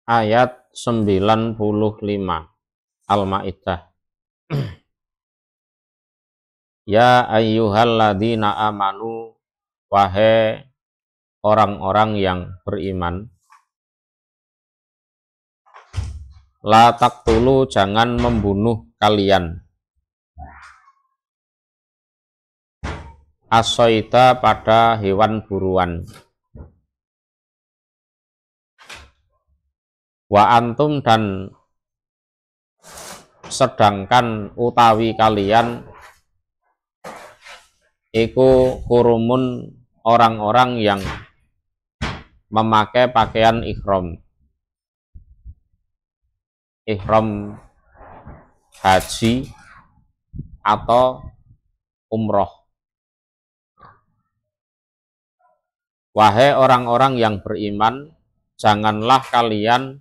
ayat 95 Al-Maidah. Ya ayyuhalladzina amanu, wahai orang-orang yang beriman, la taqtulu, jangan membunuh kalian, as-syaita, pada hewan buruan, wa antum, dan sedangkan utawi kalian iku kurumun, orang-orang yang memakai pakaian ihram haji atau umroh. Wahai orang-orang yang beriman, janganlah kalian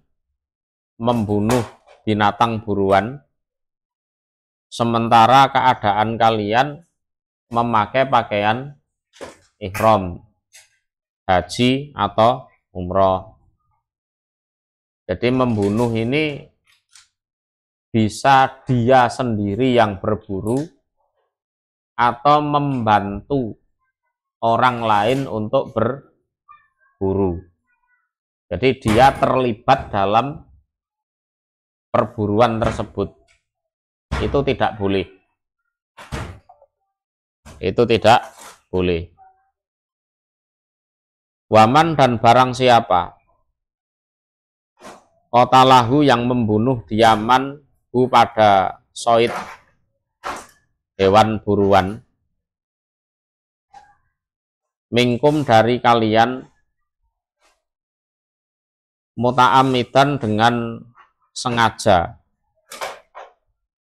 membunuh binatang buruan sementara keadaan kalian memakai pakaian ihram haji atau umroh. Jadi membunuh ini bisa dia sendiri yang berburu atau membantu orang lain untuk berburu. Jadi dia terlibat dalam perburuan tersebut. Itu tidak boleh. Itu tidak boleh. Waman, dan barang siapa qatalahu, yang membunuh diaman hu, pada soid hewan buruan, mingkum, dari kalian, muta'amidan, dengan sengaja,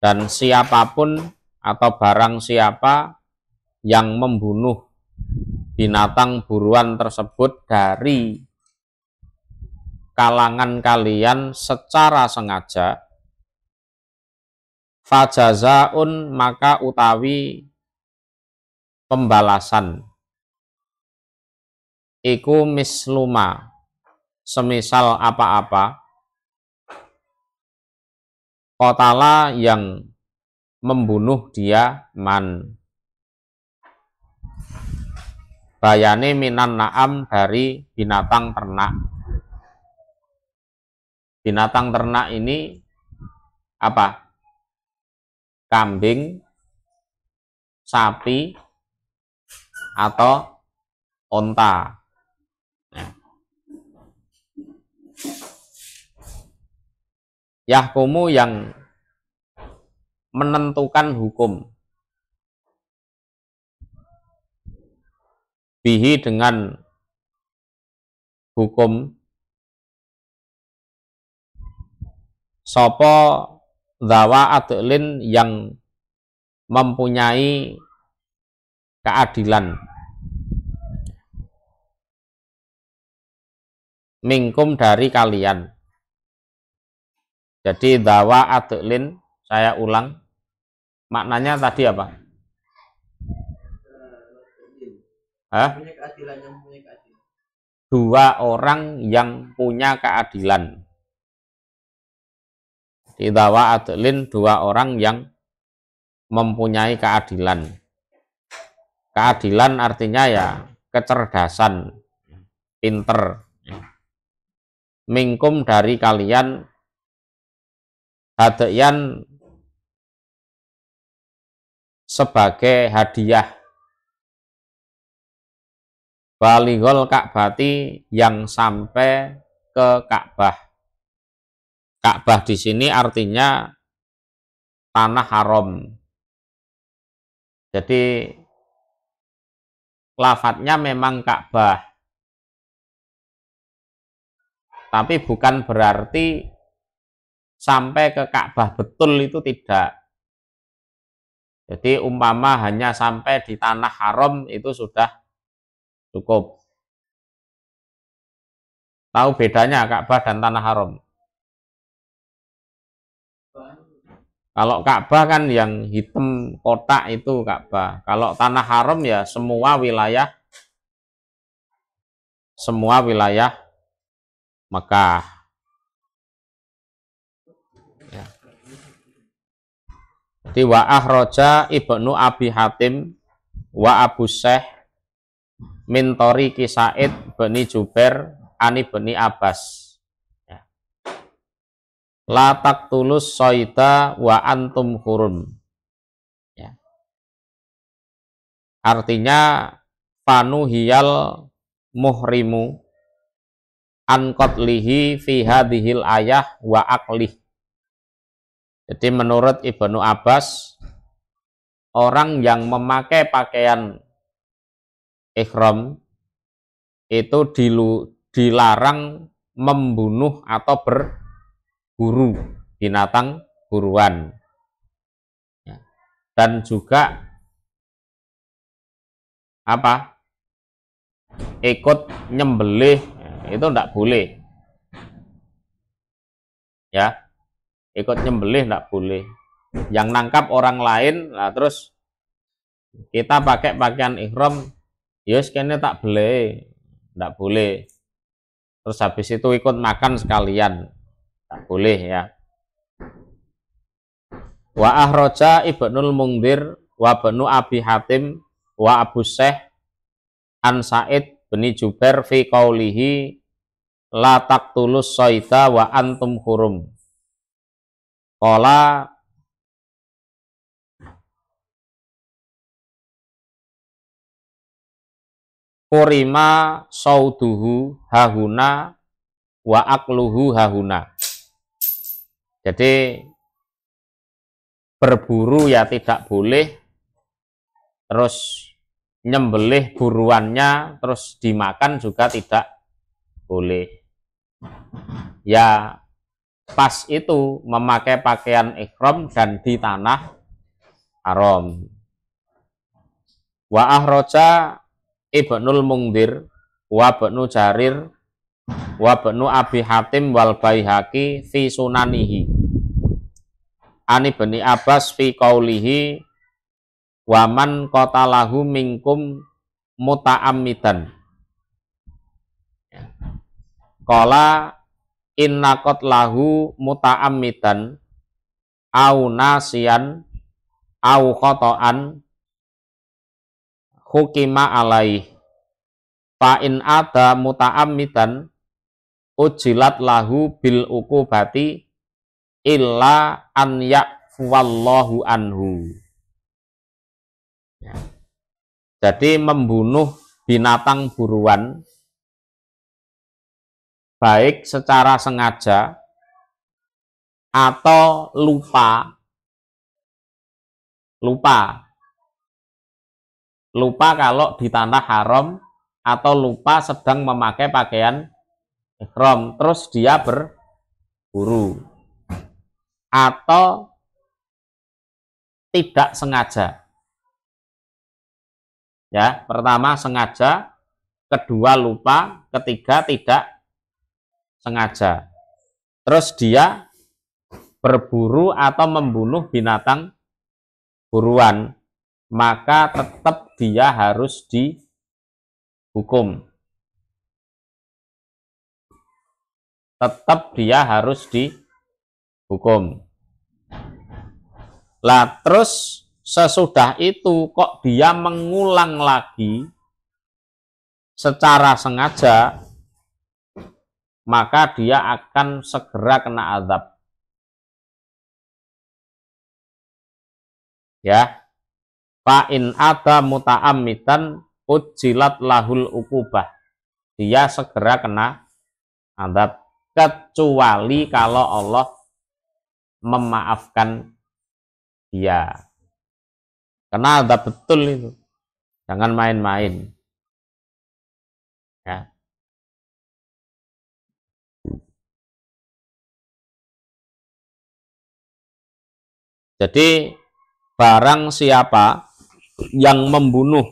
dan siapapun atau barang siapa yang membunuh binatang buruan tersebut dari kalangan kalian secara sengaja, fajazaun, maka utawi pembalasan, iku misluma, semisal apa-apa, qatala, yang membunuh dia man, bayane minan na'am, dari binatang ternak. Binatang ternak ini apa? Kambing, sapi, atau onta. Yahkumu, yang menentukan hukum, bihi, dengan hukum, sopo dawa adlin, yang mempunyai keadilan, mingkum, dari kalian. Jadi dawa adlin, saya ulang, maknanya tadi apa? Dua orang yang punya keadilan. Di dawa adlin, dua orang yang mempunyai keadilan. Keadilan artinya ya kecerdasan, pinter. Mingkum, dari kalian, hadiyan, sebagai hadiah, balighul Ka'bati, yang sampai ke Ka'bah. Ka'bah di sini artinya tanah haram. Jadi lafadznya memang Ka'bah, tapi bukan berarti sampai ke Ka'bah betul, itu tidak. Jadi umpama hanya sampai di tanah haram itu sudah cukup. Tahu bedanya Ka'bah dan tanah haram? Kalau Ka'bah kan yang hitam kotak itu Ka'bah. Kalau tanah haram ya semua wilayah Mekah. Jadi wa akhraja Ibnu Abi Hatim wa Abu Syekh min Tariqi Sa'id bin Jubair ani bin Abbas. Ya. La taqtulus soida wa antum hurum. Ya. Artinya panuhiyal muhrimu an qatlihi fi hadhil ayah wa aqlih. Jadi menurut Ibnu Abbas, orang yang memakai pakaian ihram itu dilarang membunuh atau berburu binatang buruan. Ya. Dan juga apa? Ikut nyembelih itu tidak boleh. Ya. Ikut nyembelih tidak boleh. Yang nangkap orang lain, nah terus kita pakai pakaian ihram, yus kene tak boleh, tidak boleh. Terus habis itu ikut makan sekalian, tak boleh ya. Wa akhraja Ibnul Mundhir wa Ibnu Abi Hatim wa Abu Syekh an Sa'id bin Jubair fi qaulihi la taqtulus soida wa antum hurum. Qala kurima sauduhu hahuna wa akluhu hahuna. Jadi berburu ya tidak boleh, terus nyembelih buruannya terus dimakan juga tidak boleh. Ya pas itu memakai pakaian ihram dan di tanah haram. Wa akhraja Ibnul Mundhir wa Ibnu Jarir wa Ibnu Abi Hatim wal Baihaqi fi sunanihi ani Ibni Abbas fi qaulihi wa man qatalahu minkum muta'ammidan. Qala inna qatlahu muta'ammidan au nasiyan au khotoan hukima alaih fa in ada muta'ammidan ujilat lahu bil ukubati illa an ya'fuwallahu anhu. Ya. Jadi membunuh binatang buruan baik secara sengaja atau lupa kalau di tanah haram atau lupa sedang memakai pakaian ihram terus dia berburu atau tidak sengaja. Ya, pertama sengaja, kedua lupa, ketiga tidak sengaja. Terus dia berburu atau membunuh binatang buruan, maka tetap dia harus dihukum. Tetap dia harus dihukum. Lah terus sesudah itu kok dia mengulang lagi secara sengaja, maka dia akan segera kena azab. Ya. Fa in ada muta'ammidan ujilat lahul ukubah. Dia segera kena azab, kecuali kalau Allah memaafkan dia. Karena azab betul itu. Jangan main-main. Ya. Jadi barang siapa yang membunuh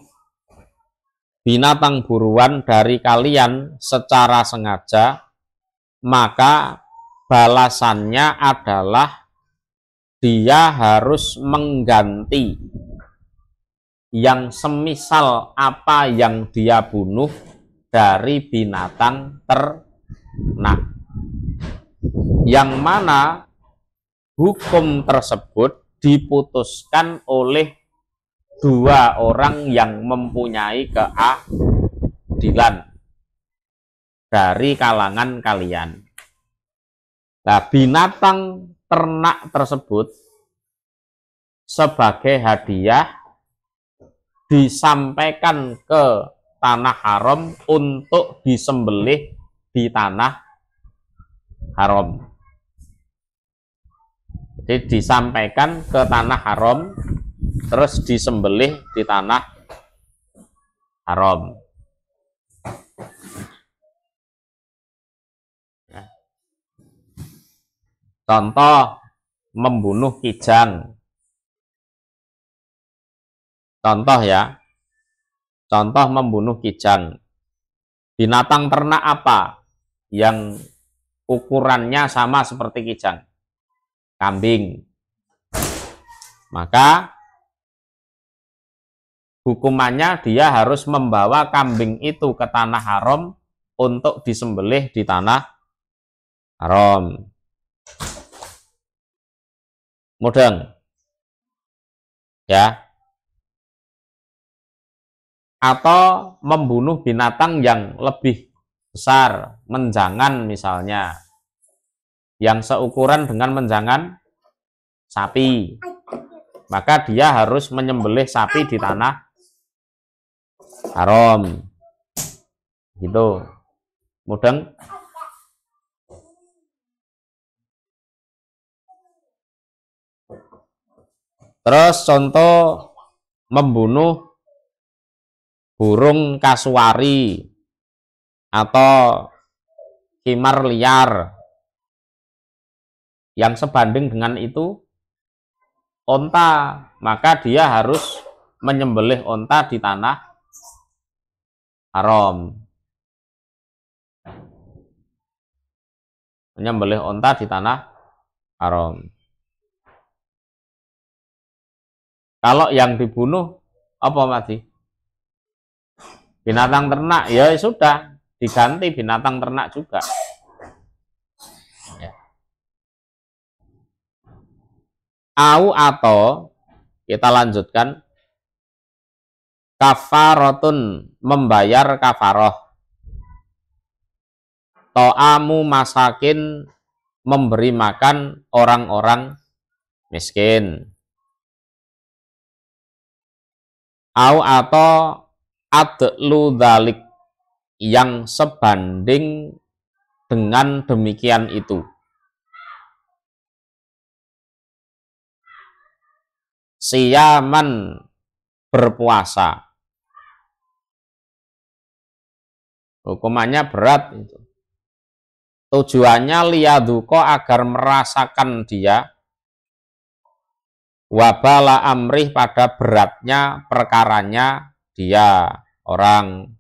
binatang buruan dari kalian secara sengaja, maka balasannya adalah dia harus mengganti yang semisal apa yang dia bunuh dari binatang ternak, yang mana hukum tersebut diputuskan oleh dua orang yang mempunyai keadilan dari kalangan kalian. Nah, binatang ternak tersebut sebagai hadiah disampaikan ke tanah haram untuk disembelih di tanah haram. Jadi disampaikan ke tanah haram terus disembelih di tanah haram. Contoh membunuh kijang. Contoh ya. Contoh membunuh kijang. Binatang ternak apa yang ukurannya sama seperti kijang? Kambing. Maka hukumannya dia harus membawa kambing itu ke tanah haram untuk disembelih di tanah haram. Mudeng. Ya. Atau membunuh binatang yang lebih besar, menjangan misalnya, yang seukuran dengan menjangan sapi, maka dia harus menyembelih sapi di tanah haram. Gitu. Mudeng. Terus contoh membunuh burung kasuari atau kimar liar yang sebanding dengan itu onta, maka dia harus menyembelih onta di tanah haram. Menyembelih onta di tanah haram. Kalau yang dibunuh apa mati? Binatang ternak, ya sudah diganti binatang ternak juga. Ya. Atau kita lanjutkan kafaratun, membayar kafaroh. To'amu masakin, memberi makan orang-orang miskin. Atau adlu dzalik, yang sebanding dengan demikian itu. Siyaman, berpuasa. Hukumannya berat itu. Tujuannya liyaduko, agar merasakan dia wabala amrih, pada beratnya perkaranya dia orang.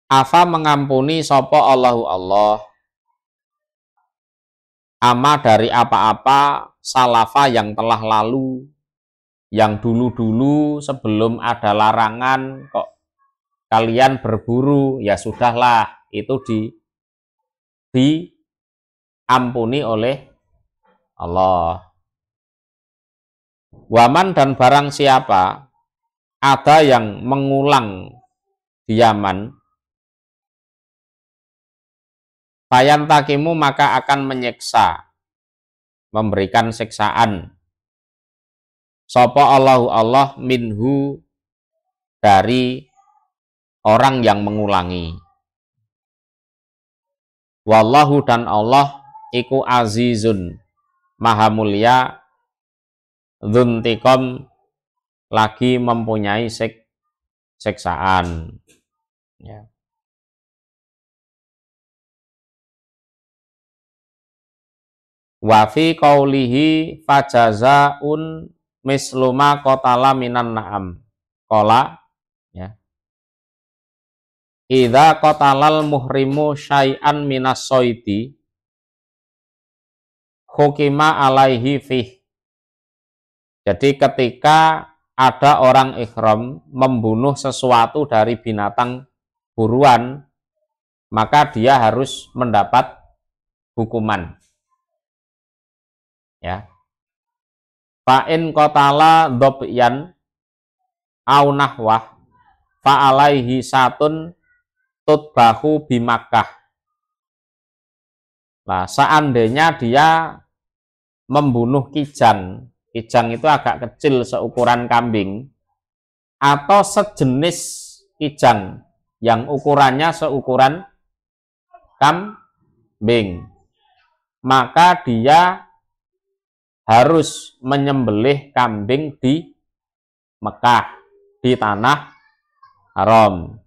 Afa, mengampuni sopo Allahu Allah, ama, dari apa-apa, salafa, yang telah lalu, yang dulu-dulu sebelum ada larangan kok kalian berburu, ya sudahlah, itu diampuni oleh Allah. Waman, dan barang siapa ada yang mengulang diaman, fayantakimu, maka akan menyiksa, memberikan siksaan, sopo Allahu Allah, minhu, dari orang yang mengulangi. Wallahu, dan Allah iku azizun, maha mulia, dzuntiqam, lagi mempunyai siksaan. Ya. Wa fi qaulihi fajazaun misluma qatala minan na'am. Qala, ya. Idza qatalal muhrimu syai'an minas soiti hukima alaihi fih. Jadi ketika ada orang ihram membunuh sesuatu dari binatang buruan, maka dia harus mendapat hukuman. Ya. Fa'in qatala dhobyan au nahwah fa'alaihi satun tutbahu bimakkah. Nah, seandainya dia membunuh kijang, kijang itu agak kecil seukuran kambing, atau sejenis kijang yang ukurannya seukuran kambing, maka dia harus menyembelih kambing di Mekah, di tanah haram.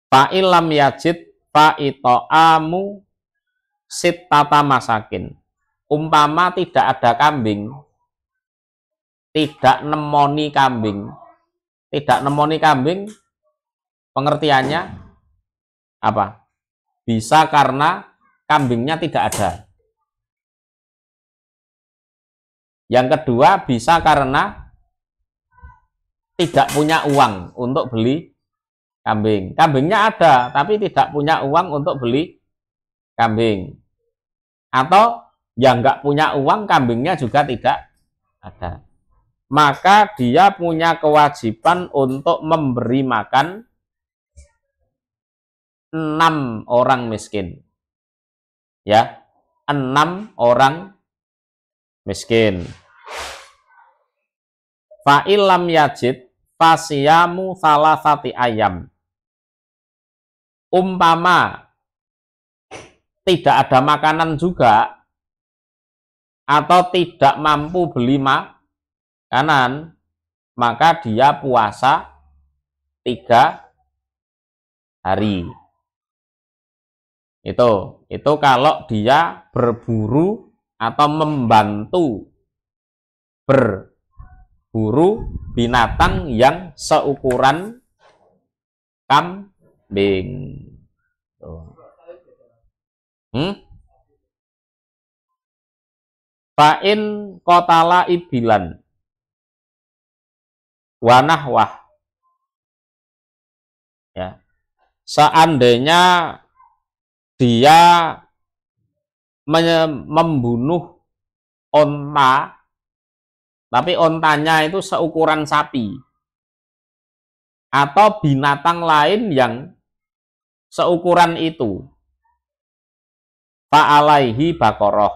Fa'ilam yajid fa'ito'amu sittata masakin. Umpama tidak ada kambing, tidak nemoni kambing. Tidak nemoni kambing, pengertiannya apa? Bisa karena kambingnya tidak ada. Yang kedua, bisa karena tidak punya uang untuk beli kambing. Kambingnya ada, tapi tidak punya uang untuk beli kambing. Atau yang nggak punya uang, kambingnya juga tidak ada. Maka dia punya kewajiban untuk memberi makan 6 orang miskin. Ya, 6 orang miskin. Fa'ilam yajid fasiyamu salasati ayam. Umpama tidak ada makanan juga, atau tidak mampu beli makanan, maka dia puasa 3 hari. Itu kalau dia berburu atau membantu berburu binatang yang seukuran kambing. Fa'in qatala ibilan wa nahwah. Ya. Seandainya dia membunuh onta, tapi ontanya itu seukuran sapi, atau binatang lain yang seukuran itu, fa'alaihi bakoroh,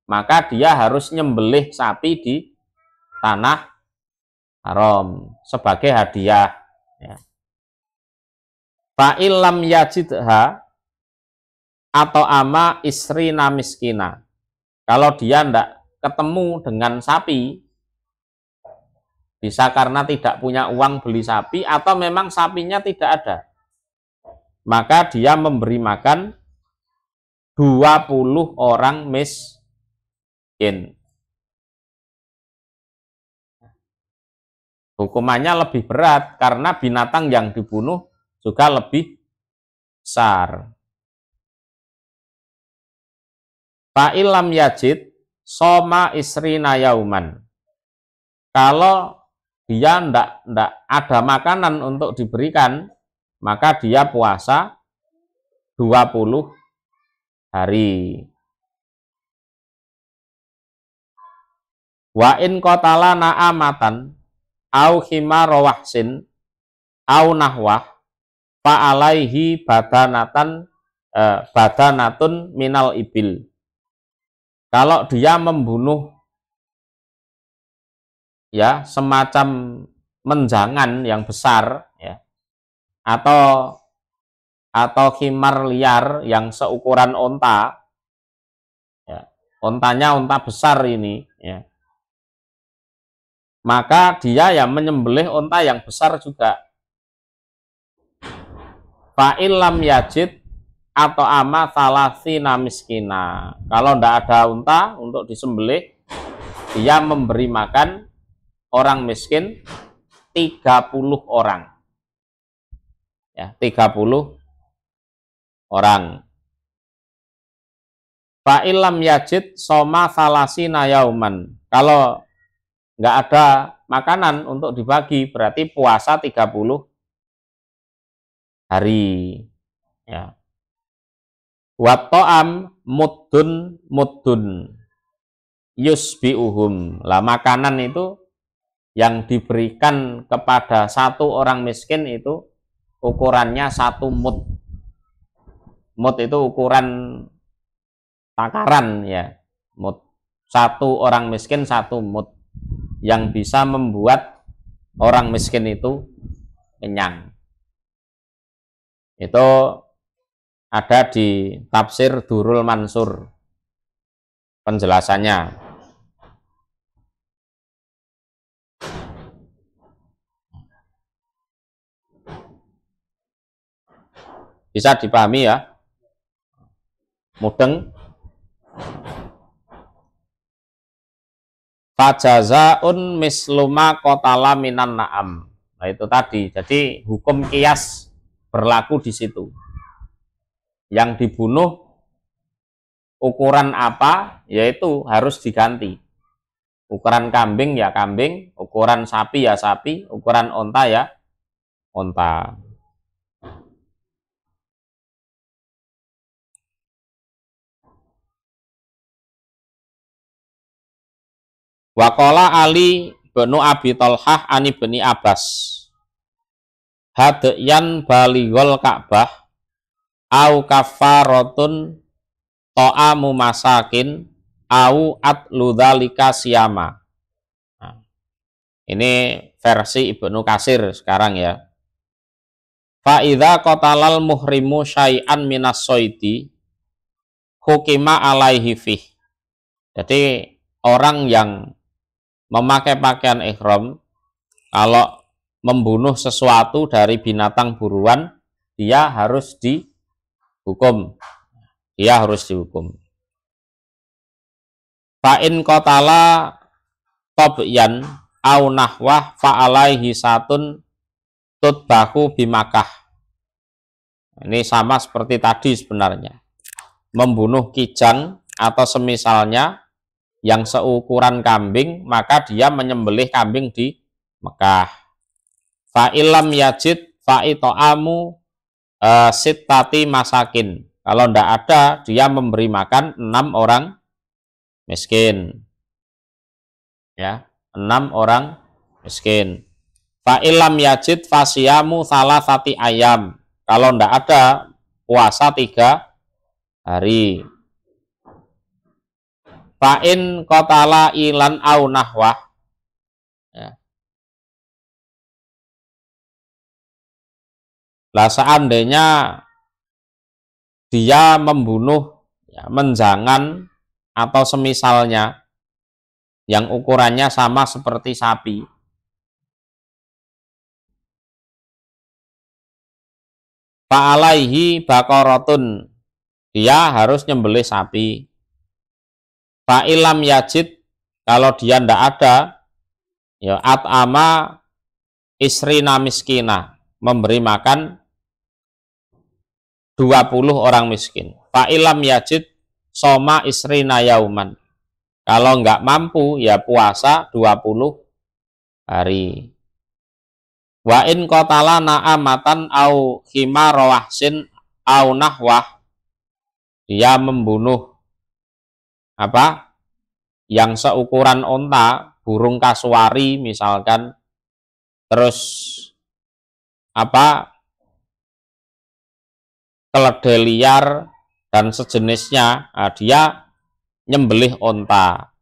maka dia harus nyembelih sapi di tanah haram sebagai hadiah. Ya. Fa'ilam yajidha atau ama istri namiskina. Kalau dia tidak ketemu dengan sapi, bisa karena tidak punya uang beli sapi, atau memang sapinya tidak ada, maka dia memberi makan 20 orang miskin. Hukumannya lebih berat karena binatang yang dibunuh juga lebih besar. Fa'ilam yajid soma isrina yauman. Kalau dia ndak ada makanan untuk diberikan, maka dia puasa 20 hari. Wa in qatala na'amatan au khimara wahsin au nahwah fa alaihi badanatun minal ibil. Kalau dia membunuh ya semacam menjangan yang besar, ya, atau khimar liar yang seukuran onta, ya, ontanya onta besar ini, ya, maka dia ya menyembelih onta yang besar juga. Fa'ilam yajid atau ama salasina miskina. Kalau tidak ada unta untuk disembelih, dia memberi makan orang miskin 30 orang. Ya, 30 orang. Fa'ilam yajid soma salasina yauman. Kalau nggak ada makanan untuk dibagi, berarti puasa 30 hari. Ya. Wa ta'am muddun muddun yusbi'uhum. Lah makanan itu yang diberikan kepada satu orang miskin itu ukurannya 1 mud. Mud itu ukuran takaran ya. Mud. Satu orang miskin 1 mud yang bisa membuat orang miskin itu kenyang. Itu ada di tafsir Durrul Mansur penjelasannya. Bisa dipahami ya? Mudeng. Fajazaun misluma qatala minan na'am. Nah itu tadi. Jadi hukum qiyas berlaku di situ. Yang dibunuh ukuran apa, yaitu harus diganti. Ukuran kambing ya kambing, ukuran sapi ya sapi, ukuran onta ya onta. Waqala Ali bin Abi Thalhah ani bin Abbas. Hadyan balighul Ka'bah au kafaratun ta'amu masakin au atlu dzalika siyama. Nah, ini versi Ibnu Katsir sekarang ya. Fa idza qatalal muhrimu syai'an minas soidi hukima alaihi fih. Jadi orang yang memakai pakaian ihram kalau membunuh sesuatu dari binatang buruan, dia harus dihukum. Dia harus dihukum. Fa'in qatala tabyan au nahwah fa'alaihi satun tutbahu bimakah. Ini sama seperti tadi sebenarnya. Membunuh kijang atau semisalnya yang seukuran kambing, maka dia menyembelih kambing di Mekah. Fa'ilam yajid fa'ito'amu sittati masakin. Kalau tidak ada, dia memberi makan 6 orang miskin. Ya, 6 orang miskin. Fa'ilam yajid fasiyamu salasati ayam. Kalau tidak ada, puasa 3 hari. Fa'in qatala ilan au nahwah. Ya. Lah seandainya dia membunuh ya, menjangan atau semisalnya yang ukurannya sama seperti sapi, fa'alaihi baqaratun, dia harus nyembelih sapi. Fa'ilam yajid, kalau dia tidak ada, ya at'ama isrina miskina, memberi makan 20 orang miskin. Fa'ilam yajid soma isrina yauman. Kalau enggak mampu, ya puasa 20 hari. Wa in qatala na'amatan au khimar wahsin au nahwah, dia membunuh apa yang seukuran onta, burung kasuari misalkan, terus apa keledai liar dan sejenisnya, nah, dia nyembelih onta.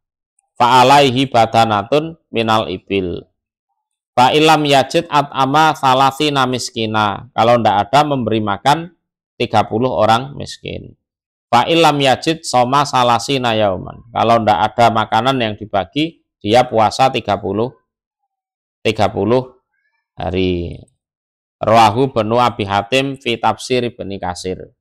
Fa'alaihi badanatun minal ibil. Fa'ilam yajid at'ama salasina miskina. Kalau tidak ada, memberi makan 30 orang miskin. Fa'ilam yajid soma salasina yauman. Kalau tidak ada makanan yang dibagi, dia puasa 30 hari. Rawahu Ibnu Abi Hatim fi tafsir Ibnu Katsir.